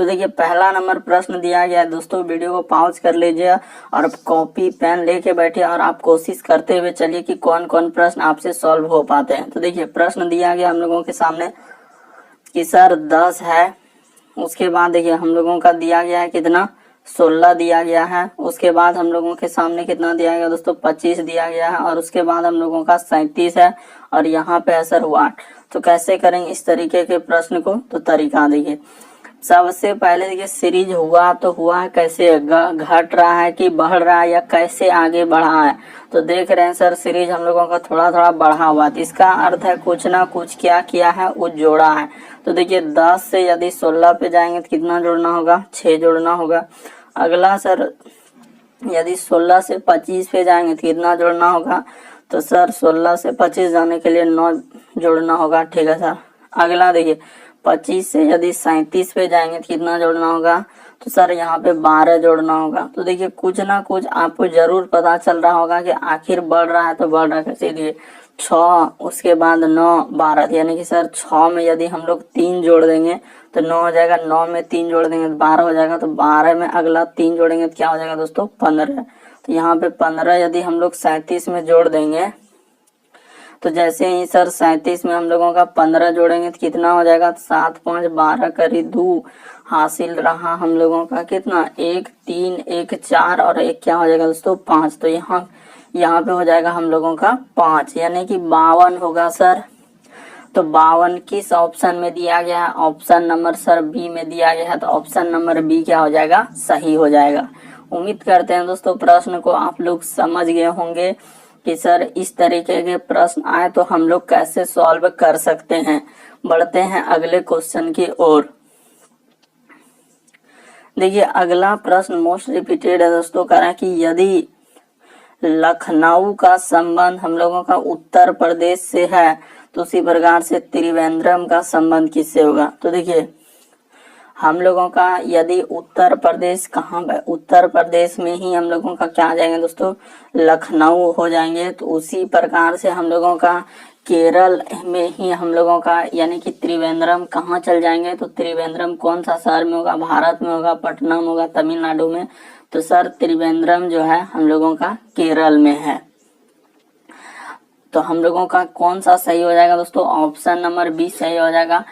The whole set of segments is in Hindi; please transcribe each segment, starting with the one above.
तो देखिए पहला नंबर प्रश्न दिया गया है दोस्तों, वीडियो को पॉज कर लीजिए और कॉपी पेन लेके बैठिए और आप कोशिश करते हुए चलिए कि कौन कौन प्रश्न आपसे सॉल्व हो पाते हैं। तो देखिए प्रश्न दिया गया हम लोगों के सामने कि सर 10 है, उसके बाद देखिए हम लोगों का दिया गया है कितना 16 दिया गया है, उसके बाद हम लोगों के सामने कितना दिया गया दोस्तों 25 दिया गया है, और उसके बाद हम लोगों का 37 है, और यहाँ पे है सर 8। तो कैसे करेंगे इस तरीके के प्रश्न को, तो तरीका देखिए सबसे पहले देखिए सीरीज हुआ तो हुआ कैसे, घट रहा है कि बढ़ रहा है या कैसे आगे बढ़ा है। तो देख रहे हैं सर सीरीज हम लोगों का थोड़ा थोड़ा बढ़ा हुआ है, तो इसका अर्थ है कुछ ना कुछ क्या किया है, वो जोड़ा है। तो देखिए 10 से यदि 16 पे जाएंगे तो कितना जोड़ना होगा, 6 जोड़ना होगा। अगला सर यदि 16 से 25 पे जाएंगे तो कितना जोड़ना होगा, तो सर 16 से 25 जाने के लिए 9 जोड़ना होगा, ठीक है सर। अगला देखिए 25 से यदि 37 पे जाएंगे तो कितना जोड़ना होगा, तो सर यहाँ पे 12 जोड़ना होगा। तो देखिए कुछ ना कुछ आपको जरूर पता चल रहा होगा कि आखिर बढ़ रहा है तो बढ़ रहा है कैसे। देखिए 6, उसके बाद 9, 12, यानी कि सर 6 में यदि हम लोग 3 जोड़ देंगे तो 9 हो जाएगा, 9 में 3 जोड़ देंगे तो 12 हो जाएगा, तो 12 में अगला 3 जोड़ेंगे तो क्या हो जाएगा दोस्तों 15। तो यहाँ पे 15 यदि हम लोग 37 में जोड़ देंगे तो जैसे ही सर 37 में हम लोगों का 15 जोड़ेंगे तो कितना हो जाएगा, 7, 5, 12 करी 2, हासिल रहा हम लोगों का कितना 1, 3, 1, 4 और 1 क्या हो जाएगा दोस्तों 5। तो यहाँ पे हो जाएगा हम लोगों का 5, यानी कि 52 होगा सर। तो 52 किस ऑप्शन में दिया गया है, ऑप्शन नंबर सर बी में दिया गया है, तो ऑप्शन नंबर बी क्या हो जाएगा, सही हो जाएगा। उम्मीद करते हैं दोस्तों प्रश्न को आप लोग समझ गए होंगे कि सर इस तरीके के प्रश्न आए तो हम लोग कैसे सॉल्व कर सकते हैं। बढ़ते हैं अगले क्वेश्चन की ओर। देखिए अगला प्रश्न मोस्ट रिपीटेड है दोस्तों, कह रहा है कि यदि लखनऊ का संबंध हम लोगों का उत्तर प्रदेश से है तो उसी प्रकार से त्रिवेंद्रम का संबंध किससे होगा। तो देखिए हम लोगों का यदि उत्तर प्रदेश कहाँ पे, उत्तर प्रदेश में ही हम लोगों का क्या आ जाएंगे दोस्तों, लखनऊ हो जाएंगे। तो उसी प्रकार से हम लोगों का केरल में ही हम लोगों का यानी कि त्रिवेंद्रम कहाँ चल जाएंगे, तो त्रिवेंद्रम कौन सा शहर में होगा, भारत में होगा, पटना में होगा, तमिलनाडु में। तो सर त्रिवेंद्रम जो है हम लोगों का केरल में है। तो हम लोगों का कौन सा सही हो जाएगा दोस्तों, ऑप्शन नंबर बी सही हो जाएगा।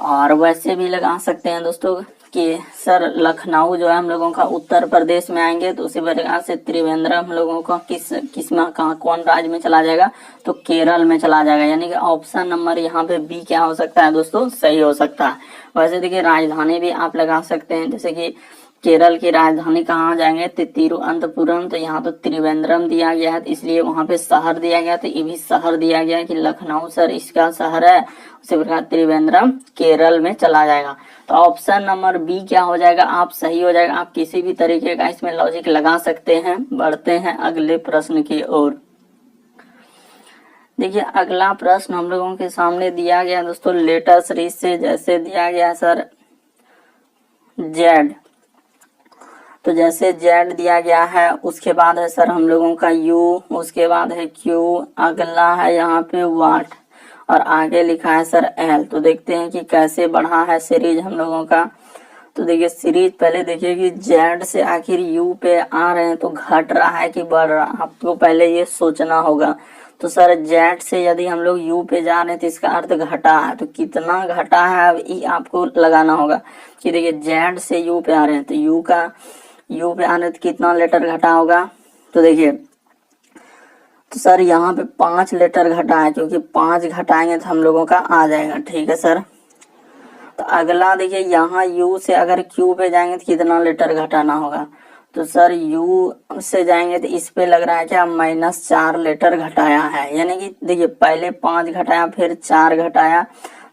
और वैसे भी लगा सकते हैं दोस्तों कि सर लखनऊ जो है हम लोगों का उत्तर प्रदेश में आएंगे, तो उसी प्रकार से त्रिवेंद्रम हम लोगों का किस में कहाँ कौन राज्य में चला जाएगा, तो केरल में चला जाएगा। यानी कि ऑप्शन नंबर यहाँ पे बी क्या हो सकता है दोस्तों, सही हो सकता है। वैसे देखिए राजधानी भी आप लगा सकते हैं, जैसे कि केरल की राजधानी कहाँ जाएंगे, तिरुवनंतपुरम। तो यहाँ तो त्रिवेंद्रम दिया गया है, इसलिए वहां पे शहर दिया गया, तो ये भी शहर दिया गया है कि लखनऊ सर इसका शहर है। उसी प्रकार त्रिवेंद्रम केरल में चला जाएगा। तो ऑप्शन नंबर बी क्या हो जाएगा, आप सही हो जाएगा। आप किसी भी तरीके का इसमें लॉजिक लगा सकते हैं। बढ़ते हैं अगले प्रश्न की ओर। देखिए अगला प्रश्न हम लोगों के सामने दिया गया दोस्तों लेटर सीरीज से, जैसे दिया गया सर जेड। तो जैसे जेड दिया गया है, उसके बाद है सर हम लोगों का यू, उसके बाद है क्यू, अगला है यहाँ पे वाट, और आगे लिखा है सर एल। तो देखते हैं कि कैसे बढ़ा है सीरीज हम लोगों का। तो देखिए सीरीज पहले देखिए कि जेड से आखिर यू पे आ रहे हैं तो घट रहा है कि बढ़ रहा है, आपको पहले ये सोचना होगा। तो सर जेड से यदि हम लोग यू पे जा रहे हैं तो इसका अर्थ घटा है, तो कितना घटा है अब ये आपको लगाना होगा कि देखिए जेड से यू पे आ रहे हैं तो यू पे आने तो कितना लेटर घटा होगा। तो देखिए तो सर यहाँ पे 5 लेटर घटा है, क्योंकि 5 घटाएंगे तो हम लोगों का आ जाएगा, ठीक है सर। तो अगला देखिए यहाँ यू से अगर क्यू पे जाएंगे तो कितना लेटर घटाना होगा। तो सर यू से जाएंगे तो इस पे लग रहा है क्या -4 लेटर घटाया है, यानी कि देखिए पहले 5 घटाया फिर 4 घटाया,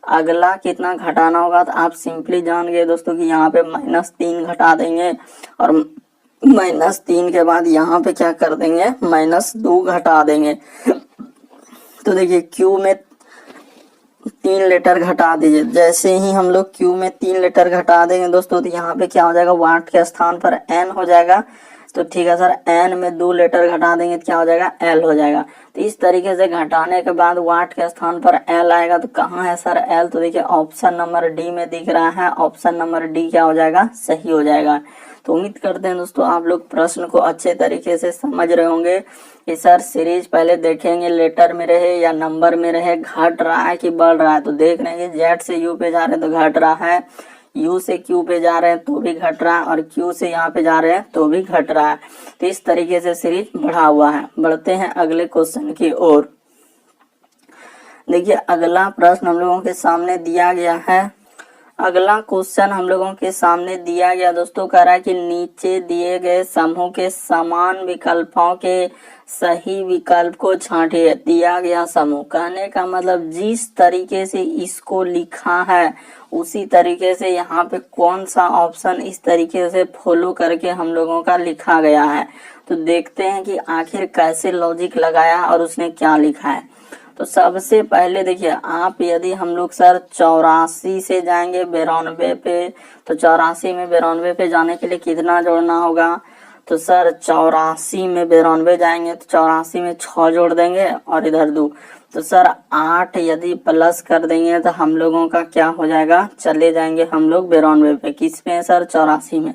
अगला कितना घटाना होगा। तो आप सिंपली जान गए दोस्तों कि यहाँ पे -3 घटा देंगे, और -3 के बाद यहाँ पे क्या कर देंगे -2 घटा देंगे। तो देखिए क्यू में 3 लेटर घटा दीजिए। जैसे ही हम लोग क्यू में 3 लेटर घटा देंगे दोस्तों तो यहाँ पे क्या हो जाएगा, वाट के स्थान पर एन हो जाएगा। तो ठीक है सर, एन में 2 लेटर घटा देंगे तो क्या हो जाएगा, एल हो जाएगा। तो इस तरीके से घटाने के बाद वाट के स्थान पर एल आएगा। तो कहाँ है सर एल, तो देखिए ऑप्शन नंबर डी में दिख रहा है। ऑप्शन नंबर डी क्या हो जाएगा, सही हो जाएगा। तो उम्मीद करते हैं दोस्तों आप लोग प्रश्न को अच्छे तरीके से समझ रहे होंगे कि सर सीरीज पहले देखेंगे लेटर में रहे या नंबर में रहे, घट रहा है कि बढ़ रहा है। तो देख रहे हैं जेड से यू पे जा रहे हैं तो घट रहा है, यू से क्यू पे जा रहे हैं तो भी घट रहा है, और क्यू से यहाँ पे जा रहे हैं तो भी घट रहा है। तो इस तरीके से सीरीज बढ़ा हुआ है। बढ़ते हैं अगले क्वेश्चन की ओर। देखिए अगला प्रश्न हम लोगों के सामने दिया गया है। अगला क्वेश्चन हम लोगों के सामने दिया गया दोस्तों, कह रहा है कि नीचे दिए गए समूह के समान विकल्पों के सही विकल्प को छांटिए। दिया गया समूह कहने का मतलब जिस तरीके से इसको लिखा है उसी तरीके से यहाँ पे कौन सा ऑप्शन इस तरीके से फॉलो करके हम लोगों का लिखा गया है। तो देखते हैं कि आखिर कैसे लॉजिक लगाया और उसने क्या लिखा है। तो सबसे पहले देखिए आप, यदि हम लोग सर 84 से जाएंगे 92 पे, तो 84 में 92 पे जाने के लिए कितना जोड़ना होगा, तो सर 84 में 92 जाएंगे तो 84 में 6 जोड़ देंगे और इधर 2, तो सर 8 यदि प्लस कर देंगे तो हम लोगों का क्या हो जाएगा, चले जाएंगे हम लोग 92 पे। किस पे सर, 84 में।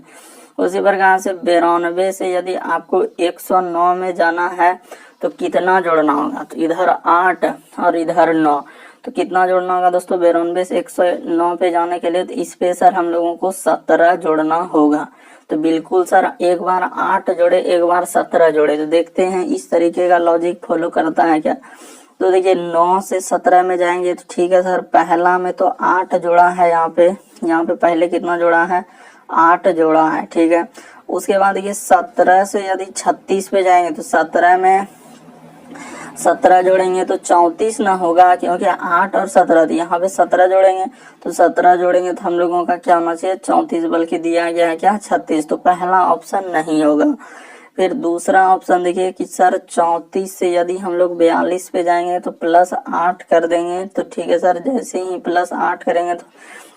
उसी प्रकार से 92 से यदि आपको 109 में जाना है तो कितना जोड़ना होगा, तो इधर 8 और इधर 9, तो कितना जोड़ना होगा दोस्तों, 92 से 109 पे जाने के लिए तो इस पे सर हम लोगों को 17 जोड़ना होगा। तो बिल्कुल सर एक बार 8 जोड़े एक बार 17 जोड़े। तो देखते हैं इस तरीके का लॉजिक फॉलो करता है क्या। तो देखिए 9 से 17 में जाएंगे तो ठीक है सर, पहला में तो 8 जोड़ा है, यहाँ पे पहले कितना जोड़ा है, 8 जोड़ा है, ठीक है। उसके बाद देखिए 17 से यदि 36 पे जाएंगे तो 17 में 17 जोड़ेंगे तो 34 ना होगा, क्योंकि 8 और 17 थी, यहाँ पे 17 जोड़ेंगे तो 17 जोड़ेंगे तो हम लोगों का क्या होना चाहिए, 34, बल्कि दिया गया है क्या, 36। तो पहला ऑप्शन नहीं होगा। फिर दूसरा ऑप्शन देखिए कि सर 34 से यदि हम लोग 42 पे जाएंगे तो प्लस 8 कर देंगे, तो ठीक है सर, जैसे ही प्लस 8 करेंगे तो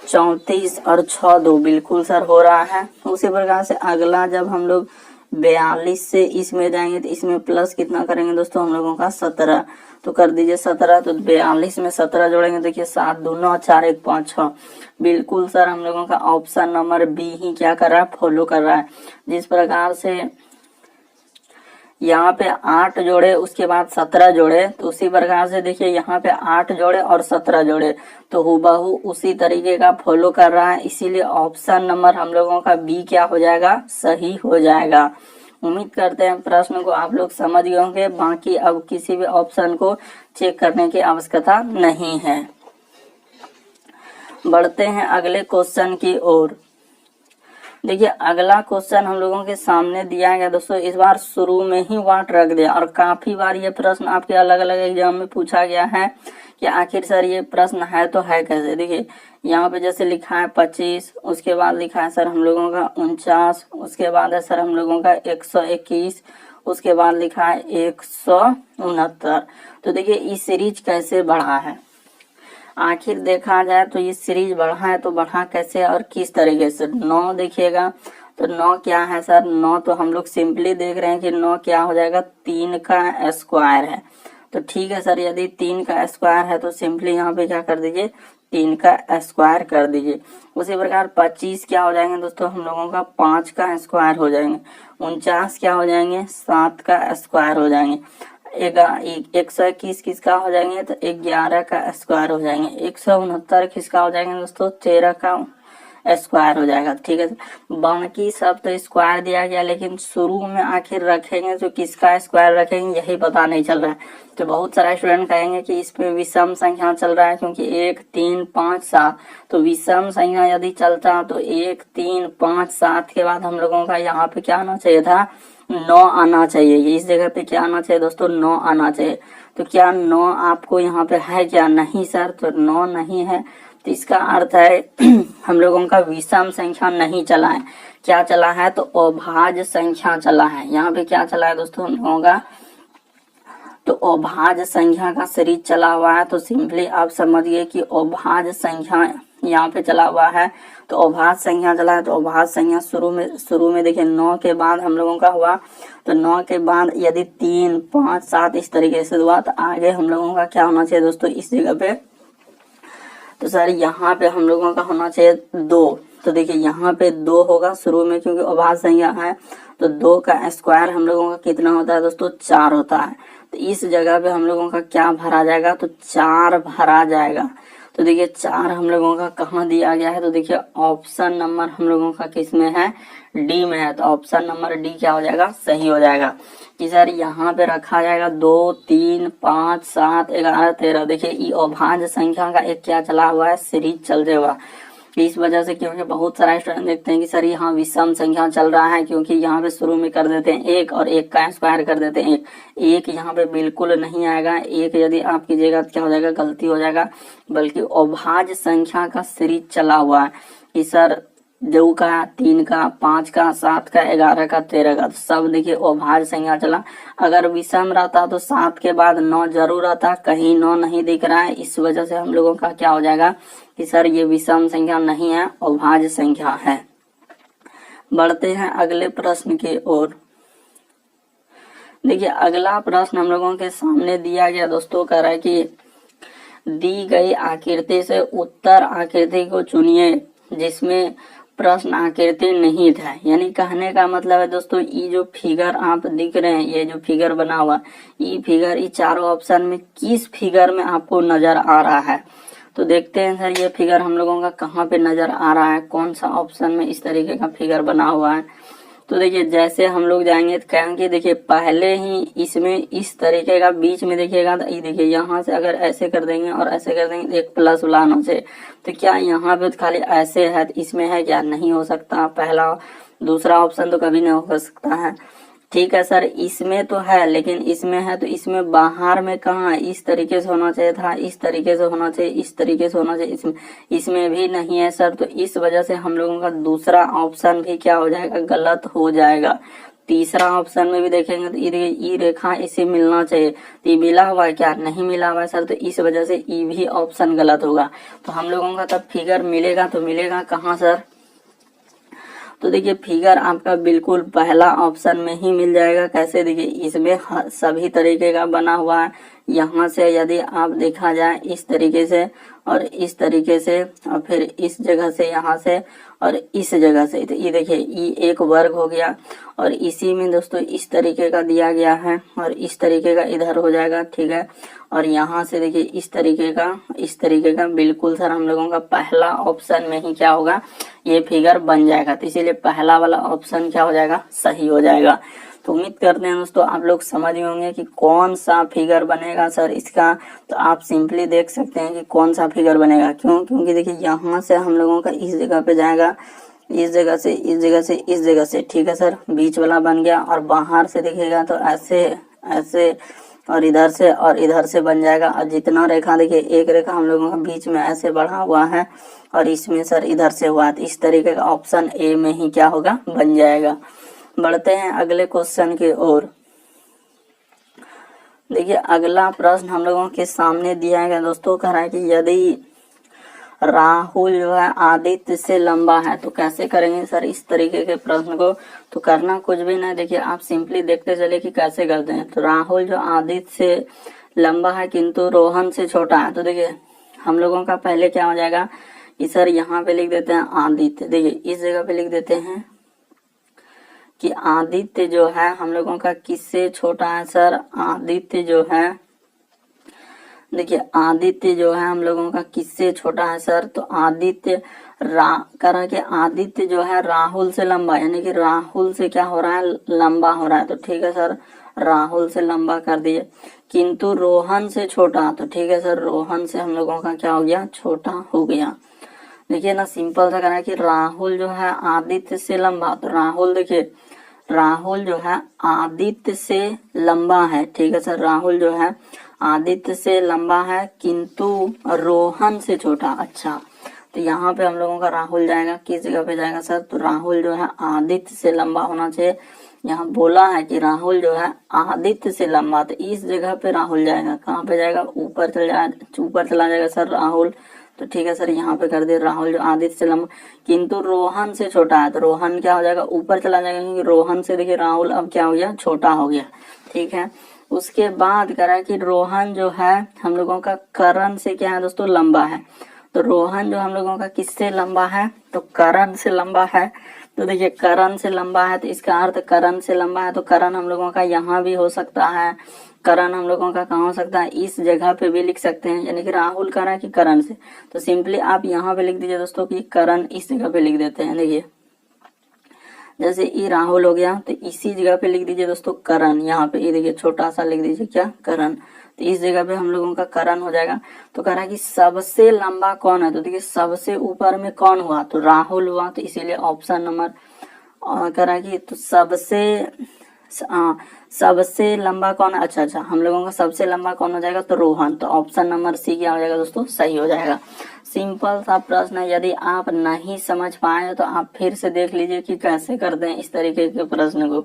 34 और 6 2, बिल्कुल सर हो रहा है। उसी प्रकार से अगला जब हम लोग 42 से इसमें जाएंगे तो इसमें प्लस कितना करेंगे दोस्तों, हम लोगों का 17, तो कर दीजिए 17। तो 42 में 17 जोड़ेंगे, देखिए 7 2 9 4 1 5 6, बिल्कुल सर हम लोगों का ऑप्शन नंबर बी ही क्या कर रहा है, फॉलो कर रहा है। जिस प्रकार से यहाँ पे 8 जोड़े उसके बाद 17 जोड़े, तो उसी प्रकार से देखिए यहाँ पे 8 जोड़े और 17 जोड़े, तो हूबहू उसी तरीके का फॉलो कर रहा है। इसीलिए ऑप्शन नंबर हम लोगों का बी क्या हो जाएगा, सही हो जाएगा। उम्मीद करते हैं प्रश्न को आप लोग समझ गए होंगे। बाकी अब किसी भी ऑप्शन को चेक करने की आवश्यकता नहीं है। बढ़ते हैं अगले क्वेश्चन की ओर। देखिए अगला क्वेश्चन हम लोगों के सामने दिया गया दोस्तों, इस बार शुरू में ही वाट रख दिया, और काफी बार ये प्रश्न आपके अलग अलग एग्जाम में पूछा गया है कि आखिर सर ये प्रश्न है तो है कैसे। देखिए यहाँ पे जैसे लिखा है 25, उसके बाद लिखा है सर हम लोगों का 49, उसके बाद है सर हम लोगों का 121, उसके बाद लिखा है 169। तो देखिए इस सीरीज कैसे बढ़ा है, आखिर देखा जाए तो ये सीरीज बढ़ा है तो बढ़ा कैसे और किस तरीके से। 9 देखिएगा तो 9 क्या है सर, 9 तो हम लोग सिंपली देख रहे हैं कि 9 क्या हो जाएगा, 3 का स्क्वायर है। तो ठीक है सर, यदि 3 का स्क्वायर है तो सिंपली यहाँ पे क्या कर दीजिए, 3 का स्क्वायर कर दीजिए। उसी प्रकार 25 क्या हो जाएंगे दोस्तों, हम लोगों का 5 का स्क्वायर हो जाएंगे। 49 क्या हो जाएंगे, 7 का स्क्वायर हो जाएंगे। 121 किसका हो जाएंगे, तो 11 का स्क्वायर हो जाएंगे। 169 किसका हो जाएंगे दोस्तों, 13 का स्क्वायर हो जाएगा। ठीक है, बाकी सब तो स्क्वायर दिया गया, लेकिन शुरू में आखिर रखेंगे तो किसका स्क्वायर रखेंगे यही पता नहीं चल रहा है। तो बहुत सारे स्टूडेंट कहेंगे कि इस पे विषम संख्या चल रहा है, क्योंकि 1 3 5 7, तो विषम संख्या यदि चलता तो 1 3 5 7 के बाद हम लोगों का यहाँ पे क्या आना चाहिए था, 9 आना चाहिए। इस जगह पे क्या आना चाहिए दोस्तों, 9 आना चाहिए। तो क्या 9 आपको यहाँ पे है क्या, नहीं सर, तो 9 नहीं है। तो इसका अर्थ है हम लोगों का विषम संख्या नहीं चला है, क्या चला है, तो अभाज्य संख्या चला है। यहाँ पे क्या चला है दोस्तों हम लोगों का, तो अभाज्य संख्या का सीरीज चला हुआ है। तो सिंपली आप समझिए कि अभाज्य संख्या यहाँ पे चला हुआ है, तो अभाज्य संख्या चला है, तो अभाज्य संख्या शुरू में देखिए 9 के बाद हम लोगों का हुआ, तो 9 के बाद यदि 3, 5, 7 इस तरीके से हुआ तो आगे हम लोगों का क्या होना चाहिए दोस्तों इस जगह पे, तो सर यहाँ पे हम लोगों का होना चाहिए 2। तो देखिए यहाँ पे 2 होगा शुरू में, क्योंकि अभाज्य संख्या है, तो 2 का स्क्वायर हम लोगों का कितना होता है दोस्तों 4 होता है। तो इस जगह पे हम लोगों का क्या भरा जाएगा, तो 4 भरा जाएगा। तो देखिए 4 हम लोगों का कहाँ दिया गया है, तो देखिए ऑप्शन नंबर हम लोगों का किस में है, डी में है। तो ऑप्शन नंबर डी क्या हो जाएगा, सही हो जाएगा कि सर यहाँ पे रखा जाएगा 2, 3, 5, 7, 11, 13। देखिए ये अभाज्य संख्या का एक क्या चला हुआ है, सीरीज चल रहा हुआ। इस वजह से क्योंकि बहुत सारा स्टूडेंट देखते हैं कि सर यहाँ विषम संख्या चल रहा है, क्योंकि यहाँ पे शुरू में कर देते हैं 1 और 1 का स्क्वायर कर देते हैं 1 यहाँ पे बिल्कुल नहीं आएगा। 1 यदि आप कीजिएगा तो क्या हो जाएगा, गलती हो जाएगा, बल्कि अभाज्य संख्या का सीरीज चला हुआ है कि सर 2 का, 3 का, 5 का, 7 का, 11 का, 13 का, तो सब देखिए अभाज्य संख्या चला। अगर विषम रहता तो 7 के बाद 9 जरूर आता, कहीं 9 नहीं दिख रहा है, इस वजह से हम लोगों का क्या हो जाएगा कि सर ये विषम संख्या नहीं है, अभाज्य संख्या है। बढ़ते हैं अगले प्रश्न की ओर। देखिए अगला प्रश्न हम लोगों के सामने दिया गया दोस्तों, कह रहा है कि दी गई आकृति से उत्तर आकृति को चुनिए जिसमें प्रश्न आकृति नहीं था। यानी कहने का मतलब है दोस्तों, ये जो फिगर आप दिख रहे हैं, ये जो फिगर बना हुआ, ये फिगर ये चारों ऑप्शन में किस फिगर में आपको नजर आ रहा है। तो देखते हैं सर ये फिगर हम लोगों का कहाँ पे नजर आ रहा है, कौन सा ऑप्शन में इस तरीके का फिगर बना हुआ है। तो देखिए जैसे हम लोग जाएंगे तो कहेंगे देखिए पहले ही इसमें इस तरीके का बीच में देखिएगा, तो ये देखिए यहाँ से अगर ऐसे कर देंगे और ऐसे कर देंगे तो एक प्लस बुलाना से, तो क्या यहाँ पे तो खाली ऐसे है, तो इसमें है क्या, नहीं हो सकता। पहला दूसरा ऑप्शन तो कभी नहीं हो सकता है। ठीक है सर, इसमें तो है, लेकिन इसमें है तो इसमें बाहर में कहाँ, इस तरीके से होना चाहिए था, इस तरीके से होना चाहिए, इस तरीके से होना चाहिए, इसमें भी नहीं है सर। तो इस वजह से हम लोगों का दूसरा ऑप्शन भी क्या हो जाएगा, गलत हो जाएगा। तीसरा ऑप्शन में भी देखेंगे तो ई रेखा इसे मिलना चाहिए, तो ये मिला हुआ है क्या, नहीं मिला हुआ है सर, तो इस वजह से ई भी ऑप्शन गलत होगा। तो हम लोगों का तब फिगर मिलेगा तो मिलेगा कहाँ सर, तो देखिए फिगर आपका बिल्कुल पहला ऑप्शन में ही मिल जाएगा। कैसे, देखिए इसमें सभी तरीके का बना हुआ है। यहाँ से यदि आप देखा जाए इस तरीके से और इस तरीके से और फिर इस जगह से, यहाँ से और इस जगह से, तो ये देखिए ये एक वर्ग हो गया। और इसी में दोस्तों इस तरीके का दिया गया है और इस तरीके का इधर हो जाएगा, ठीक है। और यहाँ से देखिए इस तरीके का बिल्कुल सर हम लोगों का पहला ऑप्शन में ही क्या होगा, ये फिगर बन जाएगा। तो इसीलिए पहला वाला ऑप्शन क्या हो जाएगा, सही हो जाएगा। तो उम्मीद करते हैं दोस्तों आप लोग समझ गए होंगे कि कौन सा फिगर बनेगा सर इसका। तो आप सिंपली देख सकते हैं कि कौन सा फिगर बनेगा, क्यों, क्योंकि देखिए यहाँ से हम लोगों का इस जगह पे जाएगा, इस जगह से, इस जगह से, इस जगह से, ठीक है सर, बीच वाला बन गया। और बाहर से देखिएगा तो ऐसे ऐसे और इधर से बन जाएगा। और जितना रेखा देखिए, एक रेखा हम लोगों का बीच में ऐसे बढ़ा हुआ है और इसमें सर इधर से हुआ, तो इस तरीके का ऑप्शन ए में ही क्या होगा, बन जाएगा। बढ़ते हैं अगले क्वेश्चन की ओर। देखिए अगला प्रश्न हम लोगों के सामने दिया गया दोस्तों, कह रहा है कि यदि राहुल जो है आदित्य से लंबा है तो कैसे करेंगे सर इस तरीके के प्रश्न को। तो करना कुछ भी नहीं, देखिए आप सिंपली देखते चले कि कैसे करते हैं। तो राहुल जो आदित्य से लंबा है किंतु रोहन से छोटा है, तो देखिए हम लोगों का पहले क्या हो जाएगा कि सर यहाँ पे लिख देते हैं आदित्य। देखिए इस जगह पे लिख देते हैं कि आदित्य जो है हम लोगों का किससे छोटा है सर, आदित्य जो है, देखिए आदित्य जो है हम लोगों का किससे छोटा है सर, तो आदित्य करा के आदित्य जो है राहुल से लंबा, यानी कि राहुल से क्या हो रहा है, लंबा हो रहा है। तो ठीक है सर, राहुल से लंबा कर दिए। किंतु रोहन से छोटा, तो ठीक है सर, रोहन से हम लोगों का क्या हो गया, छोटा हो गया। देखिए ना सिंपल सा करना कि राहुल जो है आदित्य से लंबा, तो राहुल देखिए राहुल जो है आदित्य से लंबा है, ठीक है सर, राहुल जो है आदित्य से लंबा है किंतु रोहन से छोटा। अच्छा, तो यहाँ पे हम लोगों का राहुल जाएगा किस जगह पे जाएगा सर, तो राहुल जो है आदित्य से लंबा होना चाहिए। यहाँ बोला है कि राहुल जो है आदित्य से लंबा, तो इस जगह पे राहुल जाएगा, कहाँ पे जाएगा, ऊपर चला जाएगा सर राहुल। तो ठीक है सर, यहाँ पे कर दिए राहुल जो आदित्य से लंबा, किंतु रोहन से छोटा है, तो रोहन क्या हो जाएगा, ऊपर चला जाएगा, क्योंकि रोहन से देखिए राहुल अब क्या हो गया, छोटा हो गया। ठीक है, उसके बाद करा कि रोहन जो है हम लोगों का करण से क्या है दोस्तों, लंबा है। तो रोहन जो हम लोगों का किससे लंबा है, तो करण से लंबा है। तो देखिए करण से लंबा है, तो इसका अर्थ करण से लंबा है, तो करण हम लोगों का यहाँ भी हो सकता है, करण हम लोगों का कहाँ हो सकता है, इस जगह पे भी लिख सकते हैं, यानी कि राहुल करा कि करण से। तो सिंपली आप यहाँ पे लिख दीजिए दोस्तों कि करण इस जगह पे लिख देते हैं। देखिए जैसे ई राहुल हो गया, तो इसी जगह पे लिख दीजिए दोस्तों करण, यहाँ पे ये देखिए छोटा सा लिख दीजिए क्या, करण। तो इस जगह पे हम लोगों का करण हो जाएगा। तो कह रहा है कि सबसे लंबा कौन है, तो देखिए सबसे ऊपर में कौन हुआ, तो राहुल हुआ, तो इसीलिए ऑप्शन नंबर कह रहा है कि तो सबसे लंबा कौन है, अच्छा हम लोगों का सबसे लंबा कौन हो जाएगा, तो रोहन। तो ऑप्शन नंबर सी क्या हो जाएगा दोस्तों, सही हो जाएगा। सिंपल सा प्रश्न है, यदि आप नहीं समझ पाए तो आप फिर से देख लीजिए कि कैसे करते हैं इस तरीके के प्रश्न को।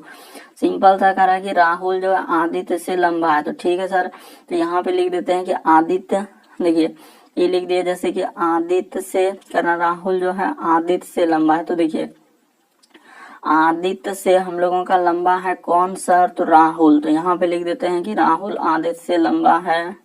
सिंपल सा करा कि राहुल जो है आदित्य से लंबा है, तो ठीक है सर, तो यहाँ पे लिख देते हैं कि आदित्य, देखिए ये लिख दिया जैसे कि आदित्य से करना, राहुल जो है आदित्य से लंबा है। तो देखिए आदित्य से हम लोगों का लंबा है कौन सर, तो राहुल। तो यहाँ पे लिख देते हैं कि राहुल आदित्य से लंबा है।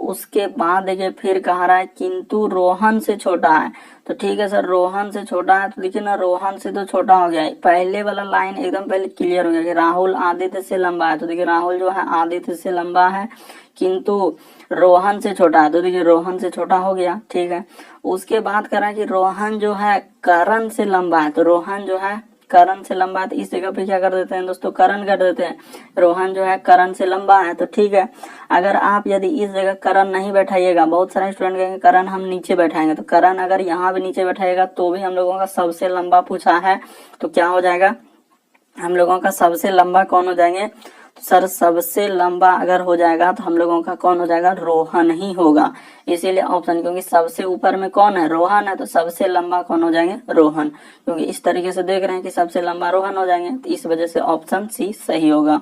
उसके बाद देखिए फिर कह रहा है किंतु रोहन से छोटा है, तो ठीक है सर, रोहन से छोटा है, तो देखिए ना रोहन से तो छोटा हो गया है। पहले वाला लाइन एकदम पहले क्लियर हो गया कि राहुल आदित्य से लंबा है, तो देखिए राहुल जो है आदित्य से लंबा है किंतु रोहन से छोटा है, तो देखिए रोहन से छोटा हो गया। ठीक है, उसके बाद करा कि रोहन जो है करण से लंबा है, तो रोहन जो है करण से लंबा है, तो इस जगह पे क्या कर देते हैं दोस्तों, करण कर देते हैं। रोहन जो है करण से लंबा है, तो ठीक है, अगर आप यदि इस जगह करण नहीं बैठाइएगा, बहुत सारे स्टूडेंट कहेंगे करण हम नीचे बैठाएंगे, तो करण अगर यहाँ भी नीचे बैठाइएगा तो भी हम लोगों का सबसे लंबा पूछा है, तो क्या हो जाएगा, हम लोगों का सबसे लंबा कौन हो जाएंगे, तो सर सबसे लंबा अगर हो जाएगा तो हम लोगों का कौन हो जाएगा, रोहन ही होगा। इसीलिए ऑप्शन, क्योंकि सबसे ऊपर में कौन है, रोहन है, तो सबसे लंबा कौन हो जाएंगे, रोहन, क्योंकि इस तरीके से देख रहे हैं कि सबसे लंबा रोहन हो जाएंगे, तो इस वजह से ऑप्शन सी सही होगा।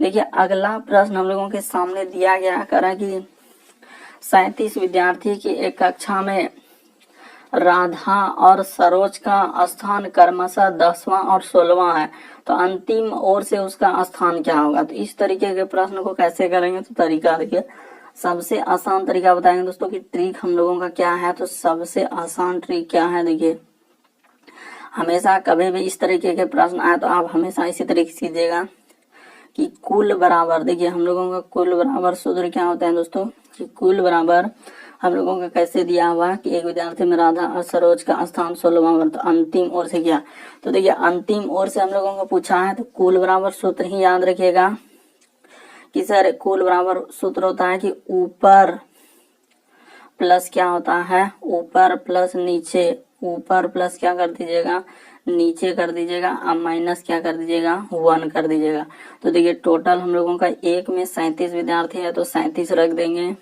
देखिए अगला प्रश्न हम लोगों के सामने दिया गया करा कि 37 विद्यार्थी की एक कक्षा में राधा और सरोज का स्थान क्रमशः 10वां और 16वां है, तो अंतिम ओर से उसका स्थान क्या होगा। तो इस तरीके के प्रश्न को कैसे करेंगे, तो तरीका देखिए, सबसे आसान तरीका बताएंगे दोस्तों कि ट्रिक हम लोगों का क्या है। तो सबसे आसान ट्रिक क्या है, देखिए हमेशा कभी भी इस तरीके के प्रश्न आए तो आप हमेशा इसी तरीके से कीजिएगा कि कुल बराबर, देखिए हम लोगों का कुल बराबर सूत्र क्या होता है दोस्तों, कि कुल बराबर हम लोगों का कैसे दिया हुआ कि एक विद्यार्थी में राधा और सरोज का स्थान 16वां, तो अंतिम ओर से क्या, तो देखिए अंतिम ओर से हम लोगों को पूछा है, तो कुल बराबर सूत्र ही याद रखिएगा कि सर कुल बराबर सूत्र होता है कि ऊपर प्लस क्या होता है, ऊपर प्लस नीचे, ऊपर प्लस क्या कर दीजिएगा, नीचे कर दीजिएगा, अब माइनस क्या कर दीजिएगा, 1 कर दीजिएगा। तो देखिए टोटल हम लोगों का एक में 37 विद्यार्थी है, तो 37 रख देंगे,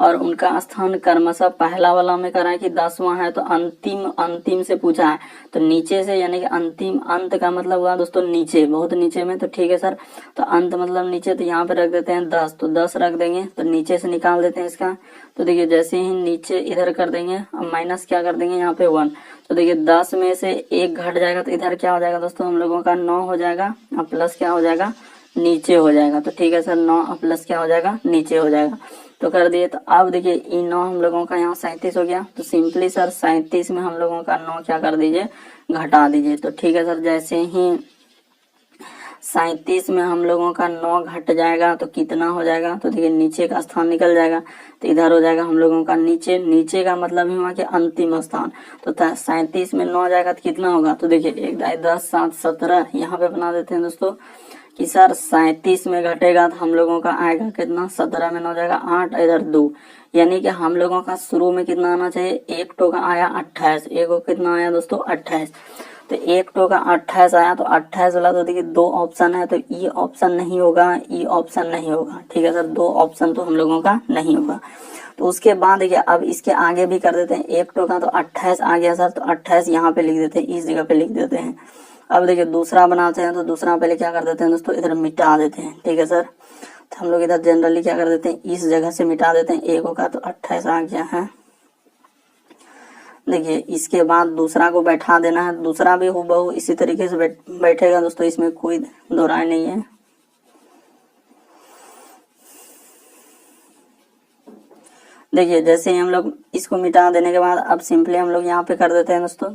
और उनका स्थान क्रमशः पहला वाला में करा है कि 10वां है, तो अंतिम से पूछा है, तो नीचे से, यानी कि अंतिम, अंत का मतलब हुआ दोस्तों नीचे, बहुत नीचे में, तो ठीक है सर, तो अंत मतलब नीचे, तो यहाँ पे रख देते हैं 10, तो 10 रख देंगे, तो नीचे से निकाल देते हैं इसका। तो देखिए जैसे ही नीचे इधर कर देंगे, अब माइनस क्या कर देंगे यहाँ पे 1, तो देखिए 10 में से 1 घट जाएगा, तो इधर क्या हो जाएगा दोस्तों, हम लोगों का 9 हो जाएगा, और प्लस क्या हो जाएगा, नीचे हो जाएगा। तो ठीक है सर, 9 और प्लस क्या हो जाएगा, नीचे हो जाएगा, तो कर दिए। तो अब देखिए ई 9 हम लोगों का यहाँ 37 हो गया, तो सिंपली सर 37 में हम लोगों का 9 क्या कर दीजिए, घटा दीजिए। तो ठीक है सर, जैसे ही 37 में हम लोगों का 9 घट जाएगा तो कितना हो जाएगा, तो देखिए नीचे का स्थान निकल जाएगा, तो इधर हो जाएगा हम लोगों का नीचे, नीचे का मतलब ही हुआ कि अंतिम स्थान। तो 37 में 9 जाएगा तो कितना होगा, तो देखिए 1 10 7 17, यहाँ पे बना देते हैं दोस्तों कि सर 37 में घटेगा तो हम लोगों का आएगा कितना, 17 में 9 जाएगा 8, इधर 2, यानी कि हम लोगों का शुरू में कितना आना चाहिए, एक टो का आया 28, एक को कितना आया दोस्तों 28, तो एक टो का 28 आया, तो 28 वाला, तो देखिए 2 ऑप्शन है, तो ई ऑप्शन नहीं होगा, ई ऑप्शन नहीं होगा। ठीक है सर, 2 ऑप्शन तो हम लोगों का नहीं होगा। तो उसके बाद देखिए अब इसके आगे भी कर देते हैं, एक टो का तो 28 आ गया सर, तो 28 यहाँ पे लिख देते हैं, इस जगह पे लिख देते हैं। अब देखिए दूसरा बनाते हैं, तो दूसरा पहले क्या कर देते हैं दोस्तों, इधर मिटा देते हैं। ठीक है सर, तो हम लोग इधर जनरली क्या कर देते हैं, इस जगह से मिटा देते हैं, एक का तो 28 आ गया है, देखिए इसके बाद दूसरा को बैठा देना है, दूसरा भी हूबहू इसी तरीके से बैठेगा दोस्तों, इसमें कोई दो राय नहीं है। देखिए जैसे ही हम लोग इसको मिटा देने के बाद अब सिंपली हम लोग यहाँ पे कर देते हैं दोस्तों।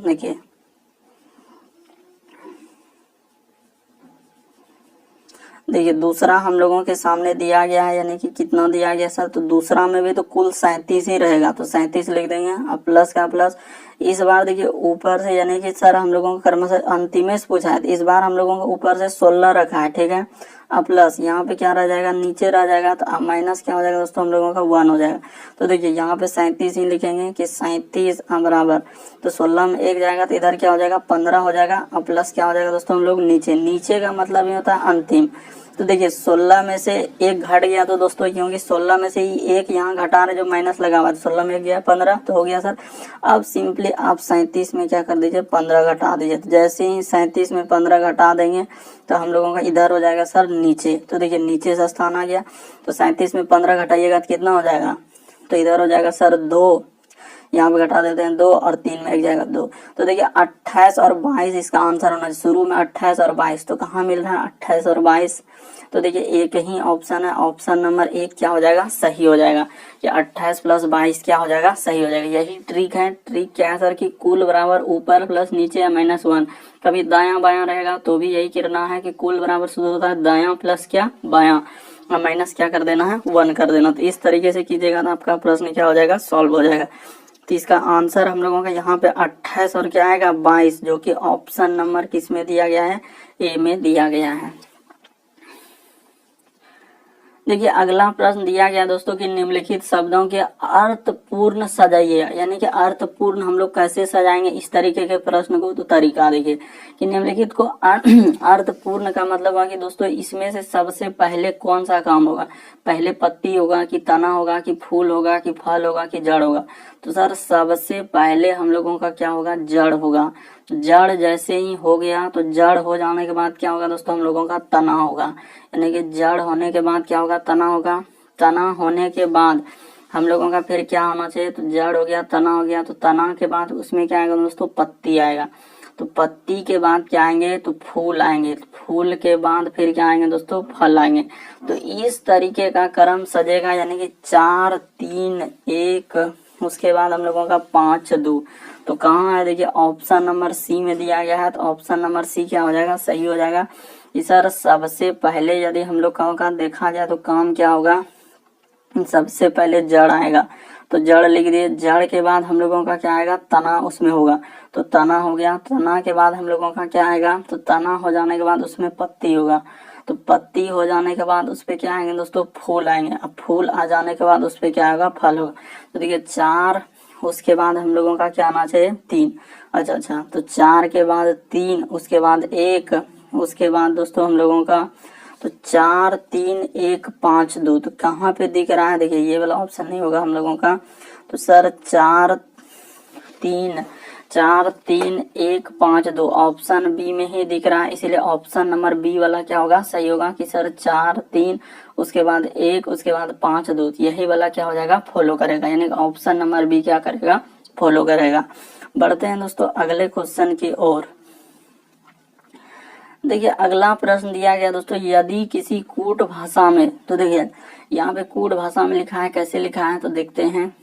देखिए दूसरा हम लोगों के सामने दिया गया है, यानी कि कितना दिया गया सर, तो दूसरा में भी तो कुल 37 ही रहेगा, तो 37 लिख देंगे। अब प्लस का प्लस, इस बार देखिए ऊपर से, यानी कि सर हम लोगों का कर्म से अंतिमेश पूछा है, तो इस बार हम लोगों को ऊपर से 16 रखा है, ठीक है। अब प्लस यहाँ पे क्या रह जाएगा, नीचे रह जाएगा, तो अब माइनस क्या हो जाएगा दोस्तों, हम लोगों का 1 हो जाएगा। तो देखिए यहाँ पे 37 ही लिखेंगे कि 37 बराबर, तो 16 में 1 जाएगा तो इधर क्या हो जाएगा 15 हो जाएगा। अब प्लस क्या हो जाएगा दोस्तों, हम लोग नीचे का मतलब ये होता है अंतिम। तो देखिए 16 में से 1 घट गया, तो दोस्तों क्योंकि 16 में से ही 1 यहाँ घटा रहे जो माइनस लगा हुआ है, तो 16 में 1 गया 15, तो हो गया सर। अब सिंपली आप 37 में क्या कर दीजिए 15 घटा दीजिए, तो जैसे ही 37 में 15 घटा देंगे तो हम लोगों का इधर हो जाएगा सर नीचे। तो देखिए नीचे से स्थान आ गया, तो 37 में 15 घटाइएगा तो कितना हो जाएगा, तो इधर हो जाएगा सर 2, यहाँ पे घटा देते हैं 2 और 3 में 1 जाएगा 2। तो देखिए 28 और 22 इसका आंसर होना चाहिए। शुरू में 28 और 22, तो कहाँ मिल रहा है 28 और 22, तो देखिए एक ही ऑप्शन है, ऑप्शन नंबर 1 क्या हो जाएगा, सही हो जाएगा कि 28 प्लस 22 क्या हो जाएगा, सही हो जाएगा। यही ट्रिक है। ट्रिक क्या है सर कि कुल बराबर ऊपर प्लस नीचे या -1, कभी दायां बायां रहेगा तो भी यही करना है कि कुल बराबर शुरू होता है दायां प्लस क्या बायां, माइनस क्या कर देना है 1 कर देना। तो इस तरीके से कीजिएगा ना, आपका प्रश्न क्या हो जाएगा, सॉल्व हो जाएगा। तो इसका आंसर हम लोगों का यहाँ पे 28 और क्या आएगा 22, जो कि ऑप्शन नंबर किस में दिया गया है, ए में दिया गया है। देखिए अगला प्रश्न दिया गया दोस्तों कि निम्नलिखित शब्दों के अर्थपूर्ण सजाइए, यानी कि अर्थपूर्ण हम लोग कैसे सजाएंगे इस तरीके के प्रश्न को। तो तरीका देखिए कि निम्नलिखित को अर्थपूर्ण का मतलब है कि दोस्तों इसमें से सबसे पहले कौन सा काम होगा, पहले पत्ती होगा कि तना होगा कि फूल होगा कि फल होगा कि जड़ होगा। तो सर सबसे पहले हम लोगों का क्या होगा, जड़ होगा। जड़ जैसे ही हो गया तो जड़ हो जाने के बाद क्या होगा दोस्तों, हम लोगों का तना होगा, यानी कि जड़ होने के बाद क्या होगा, तना होगा। तना होने के बाद हम लोगों का फिर क्या होना चाहिए, तो जड़ हो गया, तना हो गया, तो तना के बाद उसमें क्या आएगा दोस्तों, पत्ती आएगा। तो पत्ती के बाद क्या आएंगे, तो फूल आएंगे। फूल के बाद फिर क्या आएंगे दोस्तों, फल आएंगे। तो इस तरीके का क्रम सजेगा, यानी कि 4 3 1, उसके बाद हम लोगों का 5 2। तो कहाँ है, देखिए ऑप्शन नंबर सी में दिया गया है। तो ऑप्शन नंबर सी क्या हो जाएगा, सही हो जाएगा। इस सर सबसे पहले यदि हम लोग का देखा जाए तो काम क्या होगा, सबसे पहले जड़ आएगा, तो जड़ लिख दिए। जड़ के बाद हम लोगों का क्या आएगा, तना उसमें होगा, तो तना हो गया। तना के बाद हम लोगों का क्या आएगा, तो तना हो जाने के बाद उसमें पत्ती होगा, तो पत्ती हो जाने के बाद उस पर क्या आएंगे दोस्तों, फूल आएंगे। अब फूल आ जाने के बाद उस पर क्या आएगा, फल होगा। तो देखिए 4, उसके बाद हम लोगों का क्या आना चाहिए 3। अच्छा, तो 4 के बाद 3, उसके बाद 1, उसके बाद दोस्तों हम लोगों का तो 4 3 1 5 2। तो कहाँ पे दिख रहा है, देखिए ये वाला ऑप्शन नहीं होगा हम लोगों का। तो सर 4 3 1 5 2 ऑप्शन बी में ही दिख रहा है, इसीलिए ऑप्शन नंबर बी वाला क्या होगा, सही होगा कि सर 4 3 उसके बाद 1 उसके बाद 5 2, यही वाला क्या हो जाएगा, फॉलो करेगा, यानी ऑप्शन नंबर बी क्या करेगा, फॉलो करेगा। बढ़ते हैं दोस्तों अगले क्वेश्चन की ओर। देखिए अगला प्रश्न दिया गया दोस्तों, यदि किसी कूट भाषा में, तो देखिए यहाँ पे कूट भाषा में लिखा है, कैसे लिखा है तो देखते हैं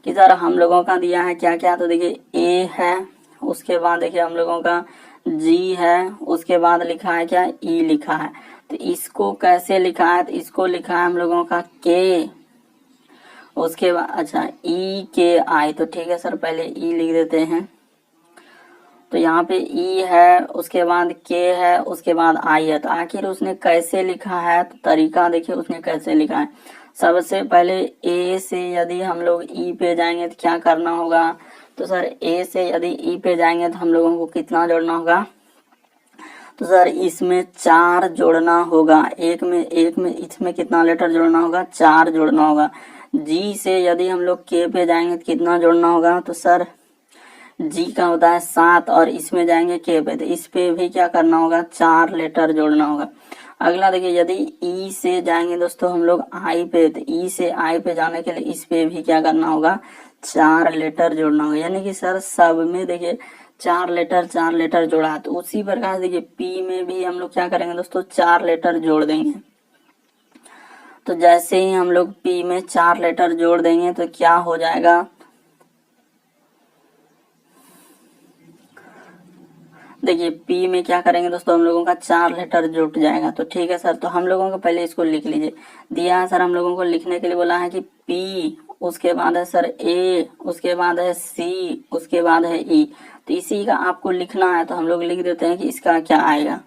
कि सर हम लोगों का दिया है क्या क्या। तो देखिए ए है, उसके बाद देखिए हम लोगों का जी है, उसके बाद लिखा है क्या, ई लिखा है। तो इसको कैसे लिखा है, तो इसको लिखा है हम लोगों का के, उसके बाद अच्छा ई के आई। तो ठीक है सर पहले ई लिख देते हैं। तो यहाँ पे ई है, उसके बाद के है, उसके बाद आई है। तो आखिर उसने कैसे लिखा है, तो तरीका देखिए उसने कैसे लिखा है। सबसे पहले ए से यदि हम लोग ई पे जाएंगे तो क्या करना होगा, तो सर ए से यदि ई पे जाएंगे तो हम लोगों को कितना जोड़ना होगा, तो सर इसमें 4 जोड़ना होगा। एक में इसमें कितना लेटर जोड़ना होगा, 4 जोड़ना होगा। जी से यदि हम लोग के पे जाएंगे तो कितना जोड़ना होगा, तो सर जी का होता है 7, और इसमें जाएंगे के पे, तो इस पे भी क्या करना होगा, 4 लेटर जोड़ना होगा। अगला देखिए यदि ई से जाएंगे दोस्तों हम लोग आई पे, तो ई से आई पे जाने के लिए इस पे भी क्या करना होगा, 4 लेटर जोड़ना होगा, यानी कि सर सब में देखिए 4 लेटर जोड़ा है। तो उसी प्रकार से देखिए पी में भी हम लोग क्या करेंगे दोस्तों, 4 लेटर जोड़ देंगे। तो जैसे ही हम लोग पी में 4 लेटर जोड़ देंगे तो क्या हो जाएगा, देखिए पी में क्या करेंगे दोस्तों, हम लोगों का 4 लेटर जुट जाएगा। तो ठीक है सर, तो हम लोगों को पहले इसको लिख लीजिए। दिया है सर, हम लोगों को लिखने के लिए बोला है कि पी, उसके बाद है सर ए, उसके बाद है सी, उसके बाद है ई। तो इसी का आपको लिखना है, तो हम लोग लिख देते हैं कि इसका क्या आएगा।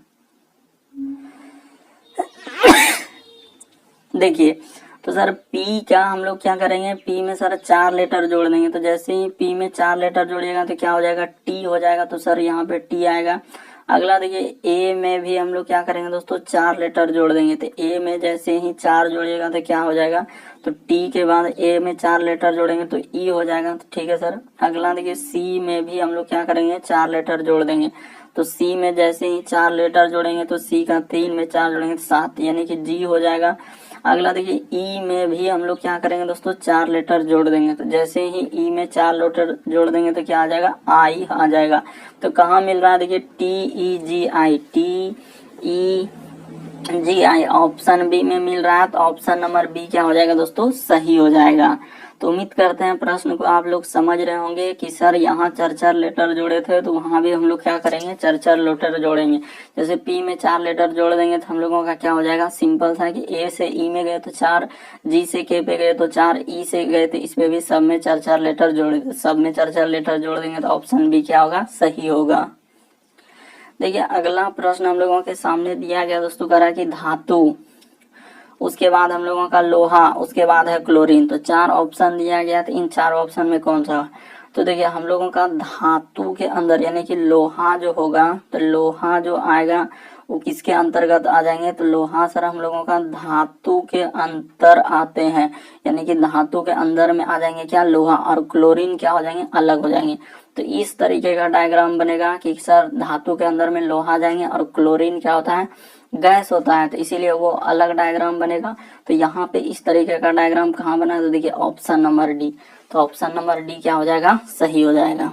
देखिए तो सर पी क्या हम लोग क्या करेंगे, पी में सर 4 लेटर जोड़ देंगे। तो जैसे ही पी में 4 लेटर जोड़िएगा तो क्या हो जाएगा, टी हो जाएगा। तो सर यहाँ पे टी आएगा। अगला देखिए ए में भी हम लोग क्या करेंगे दोस्तों, 4 लेटर जोड़ देंगे। तो ए में जैसे ही 4 जोड़िएगा तो क्या हो जाएगा, तो टी के बाद ए में 4 लेटर जोड़ेंगे तो ई हो जाएगा। तो ठीक है सर। अगला देखिए सी में भी हम लोग क्या करेंगे, 4 लेटर जोड़ देंगे। तो सी में जैसे ही 4 लेटर जोड़ेंगे तो सी का 3 में 4 जोड़ेंगे तो 7, यानी कि जी हो जाएगा। अगला देखिए ई में भी हम लोग क्या करेंगे दोस्तों, 4 लेटर जोड़ देंगे। तो जैसे ही ई में 4 लेटर जोड़ देंगे तो क्या आ जाएगा, आई आ जाएगा। तो कहाँ मिल रहा है, देखिए T E G I, T E G I option B में मिल रहा है। तो ऑप्शन नंबर बी क्या हो जाएगा दोस्तों, सही हो जाएगा। तो उम्मीद करते हैं प्रश्न को आप लोग समझ रहे होंगे कि सर यहाँ 4 लेटर जोड़े थे तो वहां भी हम लोग क्या करेंगे, 4 लेटर जोड़ेंगे। जैसे पी में 4 लेटर जोड़ देंगे तो हम लोगों का क्या हो जाएगा, सिंपल था कि ए से ई में गए तो 4, जी से के पे गए तो 4, ई से गए तो इसमें भी सब में 4 लेटर जोड़े, सब में 4 लेटर जोड़ देंगे तो ऑप्शन बी क्या होगा, सही होगा। देखिए अगला प्रश्न हम लोगों के सामने दिया गया दोस्तों, कह रहा है कि धातु, उसके बाद हम लोगों का लोहा, उसके बाद है क्लोरीन। तो 4 ऑप्शन दिया गया, तो इन 4 ऑप्शन में कौन सा। तो देखिए हम लोगों का धातु के अंदर यानी कि लोहा जो होगा, तो लोहा जो आएगा वो किसके अंतर्गत आ जाएंगे, तो लोहा सर हम लोगों का धातु के अंतर आते हैं, यानी कि धातु के अंदर में आ जाएंगे क्या, लोहा, और क्लोरीन क्या हो जाएंगे, अलग हो जाएंगे। तो इस तरीके का डायग्राम बनेगा कि सर धातु के अंदर में लोहा जाएंगे और क्लोरीन क्या होता है, गैस होता है, तो इसीलिए वो अलग डायग्राम बनेगा। तो यहाँ पे इस तरीके का डायग्राम कहाँ बना है, तो देखिए ऑप्शन नंबर डी। तो ऑप्शन नंबर डी क्या हो जाएगा, सही हो जाएगा।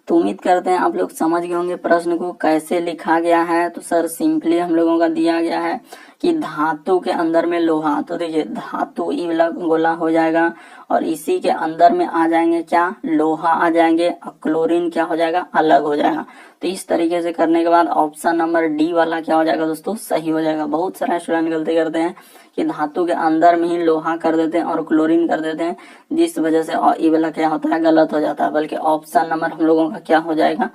तो उम्मीद करते हैं आप लोग समझ गए होंगे प्रश्न को कैसे लिखा गया है। तो सर सिंपली हम लोगों का दिया गया है कि धातु के अंदर में लोहा, तो देखिए धातु ई वाला गोला हो जाएगा और इसी के अंदर में आ जाएंगे क्या, लोहा आ जाएंगे, और क्लोरीन क्या हो जाएगा, अलग हो जाएगा। तो इस तरीके से करने के बाद ऑप्शन नंबर डी वाला क्या हो जाएगा दोस्तों, सही हो जाएगा। बहुत सारे स्टूडेंट गलती करते हैं कि धातु के अंदर में ही लोहा कर देते हैं और क्लोरीन कर देते हैं, जिस वजह से ई वाला क्या होता है, गलत हो जाता है। बल्कि ऑप्शन नंबर हम लोगों का क्या हो जाएगा,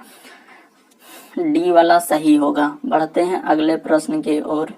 डी वाला सही होगा। बढ़ते हैं अगले प्रश्न की ओर।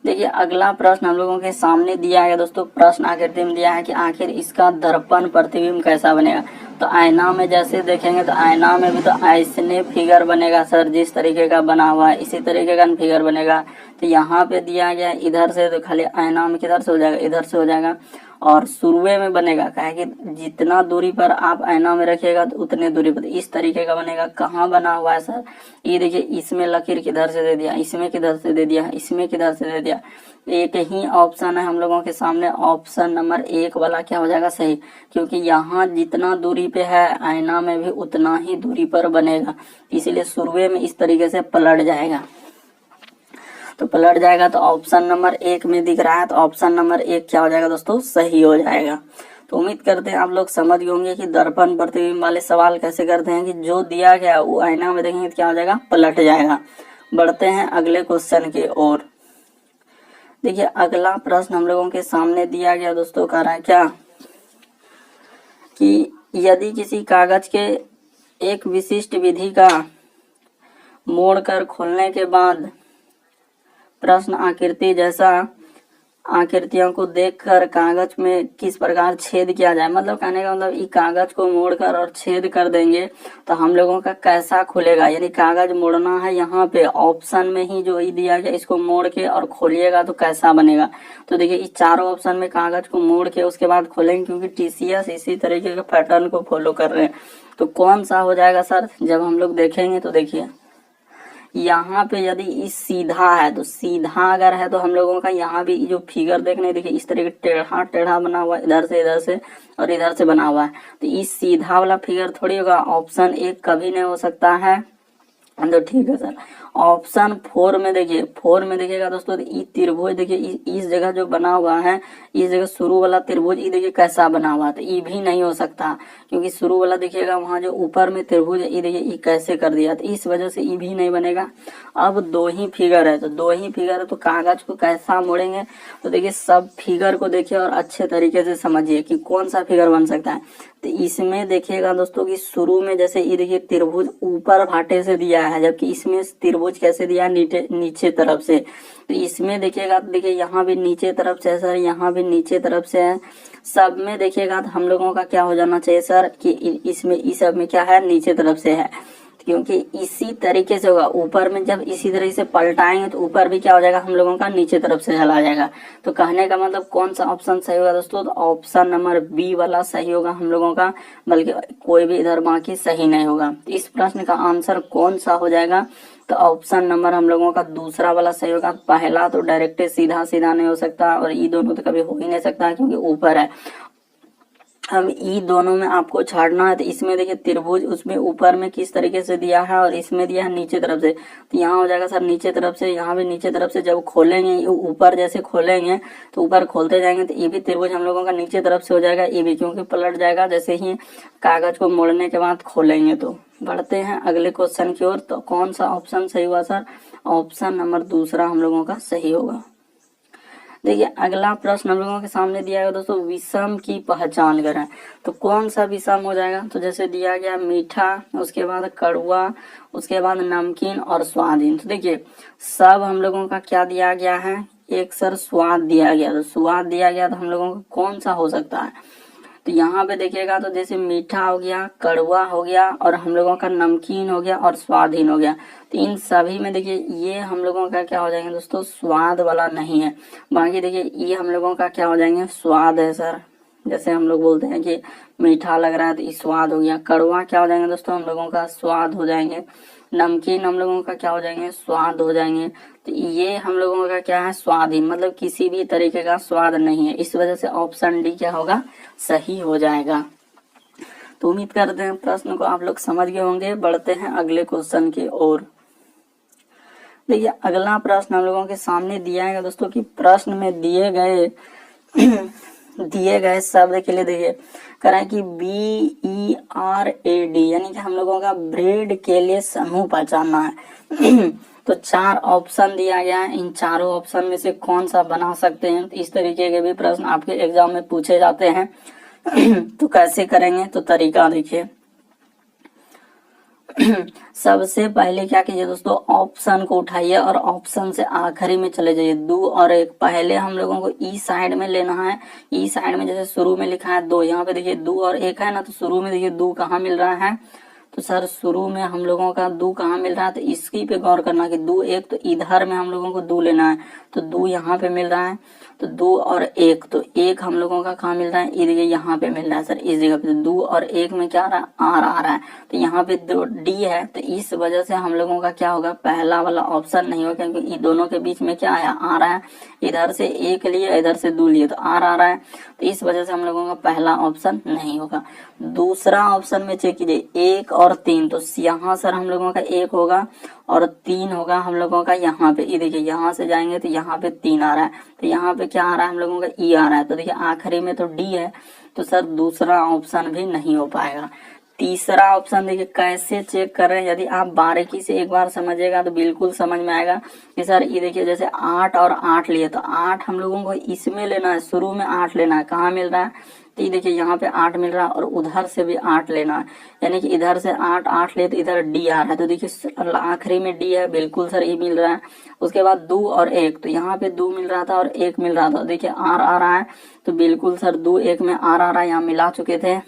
देखिए अगला प्रश्न हम लोगों के सामने दिया है दोस्तों, प्रश्न आकृति में दिया है कि आखिर इसका दर्पण प्रतिबिंब कैसा बनेगा। तो आईना में जैसे देखेंगे तो आईना में भी तो ऐसने फिगर बनेगा सर, जिस तरीके का बना हुआ है इसी तरीके का फिगर बनेगा। तो यहाँ पे दिया गया इधर से, तो खाली आईना में किधर से हो जाएगा, इधर से हो जाएगा, और शुरुए में बनेगा, कहे कि जितना दूरी पर आप आईना में रखिएगा तो उतने दूरी पर इस तरीके का बनेगा। कहाँ बना हुआ है सर, ये देखिए इसमें लकीर किधर से दे दिया, इसमें किधर से दे दिया, इसमें किधर से दे दिया। एक ही ऑप्शन है हम लोगों के सामने, ऑप्शन नंबर 1 वाला क्या हो जाएगा, सही, क्योंकि यहाँ जितना दूरी पे है आईना में भी उतना ही दूरी पर बनेगा, इसीलिए शुरुए में इस तरीके से पलट जाएगा। तो पलट जाएगा तो ऑप्शन नंबर 1 में दिख रहा है, तो ऑप्शन नंबर 1 क्या हो जाएगा दोस्तों, सही हो जाएगा। तो उम्मीद करते हैं आप लोग समझ गए होंगे कि दर्पण प्रतिबिंब वाले सवाल कैसे करते हैं, कि जो दिया गया वो आईना में देखेंगे तो क्या हो जाएगा, पलट जाएगा। बढ़ते हैं अगले क्वेश्चन की ओर। देखिए अगला प्रश्न हम लोगों के सामने दिया गया दोस्तों, कह रहा है क्या कि यदि किसी कागज के एक विशिष्ट विधि का मोड़कर खोलने के बाद प्रश्न आकृति जैसा आकृतियों को देखकर कागज में किस प्रकार छेद किया जाए। मतलब कहने का मतलब, ये कागज को मोड़कर और छेद कर देंगे तो हम लोगों का कैसा खुलेगा, यानी कागज मोड़ना है, यहाँ पे ऑप्शन में ही जो ये दिया गया इसको मोड़ के और खोलिएगा तो कैसा बनेगा। तो देखिए इस चारों ऑप्शन में कागज को मोड़ के उसके बाद खोलेंगे, क्योंकि टीसीएस इसी तरीके के पैटर्न को फॉलो कर रहे हैं। तो कौन सा हो जाएगा सर, जब हम लोग देखेंगे तो देखिए यहाँ पे यदि इस सीधा है तो सीधा अगर है तो हम लोगों का यहाँ भी जो फिगर देखने देखिए इस तरह के टेढ़ा टेढ़ा बना हुआ है, इधर से और इधर से बना हुआ है, तो इस सीधा वाला फिगर थोड़ी होगा। ऑप्शन 1 कभी नहीं हो सकता है। तो ठीक है सर, ऑप्शन 4 में देखिए, 4 में देखिएगा दोस्तों, तो ई त्रिभुज देखिए इस जगह जो बना हुआ है, इस जगह शुरू वाला त्रिभुज ये देखिए कैसा बना हुआ है, तो ये भी नहीं हो सकता, क्योंकि शुरू वाला देखिएगा वहां जो ऊपर में त्रिभुज ये देखिए ये कैसे कर दिया, तो इस वजह से ये भी नहीं बनेगा। अब 2 ही फिगर है, तो 2 ही फिगर है तो कागज को कैसा मोड़ेंगे, तो देखिए सब फिगर को देखिए और अच्छे तरीके से समझिए कि कौन सा फिगर बन सकता है। तो इसमें देखिएगा दोस्तों कि शुरू में जैसे ये देखिए त्रिभुज ऊपर भाटे से दिया है, जबकि इसमें त्रिभुज कैसे दिया है, नीचे तरफ से। तो इसमें देखिएगा तो देखिए यहाँ भी नीचे तरफ से है सर, यहाँ भी नीचे तरफ से है। सब में देखिएगा तो हम लोगों का क्या हो जाना चाहिए सर कि इसमें इस सब में क्या है, नीचे तरफ से है, क्योंकि इसी तरीके से होगा। ऊपर में जब इसी तरीके से पलटाएंगे तो ऊपर भी क्या हो जाएगा, हम लोगों का नीचे तरफ से चला जाएगा। तो कहने का मतलब कौन सा ऑप्शन सही होगा दोस्तों, तो ऑप्शन नंबर बी वाला सही होगा हम लोगों का, बल्कि कोई भी इधर बाकी सही नहीं होगा। इस प्रश्न का आंसर कौन सा हो जाएगा, तो ऑप्शन नंबर हम लोगों का दूसरा वाला सही होगा। पहला तो डायरेक्ट सीधा सीधा नहीं हो सकता, और ये दोनों तो कभी हो ही नहीं सकता क्योंकि ऊपर है। अब ई दोनों में आपको छाड़ना है, तो इसमें देखिए त्रिभुज उसमें ऊपर में किस तरीके से दिया है और इसमें दिया है नीचे तरफ से, तो यहाँ हो जाएगा सर नीचे तरफ से, यहाँ भी नीचे तरफ से। जब खोलेंगे ऊपर जैसे खोलेंगे तो ऊपर खोलते जाएंगे तो ये भी त्रिभुज हम लोगों का नीचे तरफ से हो जाएगा, ये भी क्योंकि पलट जाएगा जैसे ही कागज को मोड़ने के बाद खोलेंगे। तो बढ़ते हैं अगले क्वेश्चन की ओर। तो कौन सा ऑप्शन सही हुआ सर, ऑप्शन नंबर दूसरा हम लोगों का सही होगा। देखिए अगला प्रश्न हम लोगों के सामने दिया है दोस्तों, विषम की पहचान करें। तो कौन सा विषम हो जाएगा, तो जैसे दिया गया मीठा, उसके बाद कड़वा, उसके बाद नमकीन और स्वादहीन। तो देखिए सब हम लोगों का क्या दिया गया है, एक सर स्वाद दिया गया, तो स्वाद दिया गया तो हम लोगों का कौन सा हो सकता है, तो यहाँ पे देखिएगा तो जैसे मीठा हो गया, कड़वा हो गया, और हम लोगों का नमकीन हो गया और स्वादहीन हो गया। तो इन सभी में देखिए ये हम लोगों का क्या हो जाएंगे दोस्तों, स्वाद वाला नहीं है। बाकी देखिए ये हम लोगों का क्या हो जाएंगे, स्वाद है सर। जैसे हम लोग बोलते हैं कि मीठा लग रहा है तो ये स्वाद हो गया। कड़वा क्या हो जाएंगे दोस्तों, हम लोगों का स्वाद हो जाएंगे। नमकीन हम लोगों का क्या हो जाएंगे, स्वाद हो जाएंगे। तो ये हम लोगों का क्या है, स्वादहीन, मतलब किसी भी तरीके का स्वाद नहीं है। इस वजह से ऑप्शन डी क्या होगा, सही हो जाएगा। तो उम्मीद करते हैं प्रश्न को आप लोग समझ गए होंगे। बढ़ते हैं अगले क्वेश्चन की ओर। देखिए अगला प्रश्न हम लोगों के सामने दिया है दोस्तों कि प्रश्न में दिए गए शब्द के लिए देखिए करें कि BERAD, यानी कि हम लोगों का ब्रेड के लिए समूह पहचानना है। तो 4 ऑप्शन दिया गया है, इन चारों ऑप्शन में से कौन सा बना सकते हैं। तो इस तरीके के भी प्रश्न आपके एग्जाम में पूछे जाते हैं। तो कैसे करेंगे, तो तरीका देखिए। सबसे पहले क्या कीजिए दोस्तों, ऑप्शन को उठाइए और ऑप्शन से आखिरी में चले जाइए। 2 और 1, पहले हम लोगों को ई साइड में लेना है। ई साइड में जैसे शुरू में लिखा है 2, यहाँ पे देखिए 2 और 1 है ना, तो शुरू में देखिए 2 कहाँ मिल रहा है, तो सर शुरू में हम लोगों का 2 कहाँ मिल रहा है, तो इसकी पे गौर करना कि 2 1, तो इधर में हम लोगों को 2 लेना है, तो 2 यहाँ पे मिल रहा है। तो 2 और 1, तो 1 हम लोगों का कहाँ मिल रहा है, ये देखिए यहाँ पे मिल रहा है सर, इस जगह पे। 2 और 1 में क्या आ रहा है, आर आ रहा है, तो यहाँ पे डी है, तो इस वजह से हम लोगों का क्या होगा, पहला वाला ऑप्शन नहीं होगा, क्योंकि इन दोनों के बीच में क्या आया, आ रहा है। इधर से 1 लिए, इधर से 2 लिए, तो आर आ रहा है, तो इस वजह से हम लोगों का पहला ऑप्शन नहीं होगा। दूसरा ऑप्शन में चेक कीजिए 1 और 3, तो यहाँ सर हम लोगों का 1 होगा और 3 होगा हम लोगों का यहाँ पे। ये देखिए यहाँ से जाएंगे तो यहाँ पे 3 आ रहा है, तो यहाँ पे क्या आ रहा है, हम लोगों का ई आ रहा है। तो देखिए आखिरी में तो डी है, तो सर दूसरा ऑप्शन भी नहीं हो पाएगा। तीसरा ऑप्शन देखिए कैसे चेक कर रहे हैं, यदि आप बारीकी से एक बार समझिएगा तो बिल्कुल समझ में आएगा कि सर ये देखिए जैसे 8 और 8 लिए, तो 8 हम लोगों को इसमें लेना है, शुरू में 8 लेना है। कहाँ मिल रहा है, तो ये देखिए यहाँ पे 8 मिल रहा है और उधर से भी 8 लेना है, यानी कि इधर से 8 8 ले तो इधर डी आ रहा है। तो देखिए आखिरी में डी है, बिल्कुल सर ये मिल रहा है। उसके बाद 2 और 1, तो यहाँ पे 2 मिल रहा था और 1 मिल रहा था, देखिए आर आ रहा है, तो बिल्कुल सर 2 1 में आर आ रहा है, यहाँ मिला चुके थे।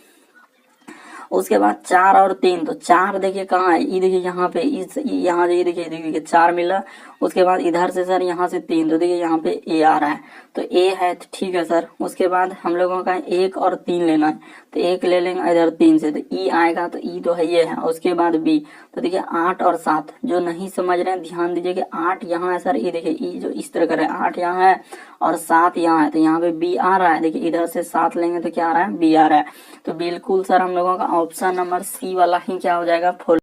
उसके बाद 4 और 3, तो 4 देखिए कहाँ है, ये देखिए यहाँ पे, इस यहाँ ये देखिए 4 मिला। उसके बाद इधर से सर यहाँ से 3, तो देखिए यहाँ पे ए आ रहा है, तो ए है, तो ठीक है सर। उसके बाद हम लोगों का 1 और 3 लेना है, तो 1 ले लेंगे इधर 3 से, तो ई आएगा, तो ई तो है ये है। उसके बाद बी, तो देखिए 8 और 7, जो नहीं समझ रहे हैं ध्यान दीजिए कि 8 यहाँ है सर, ये देखिए ई जो इस तरह कर रहे हैं, 8 यहाँ है और 7 यहाँ है, तो यहाँ पे बी आ रहा है। देखिए इधर से 7 लेंगे तो क्या आ रहा है, बी आ रहा है। तो बिल्कुल सर हम लोगों का ऑप्शन नंबर सी वाला ही क्या हो जाएगा, फुल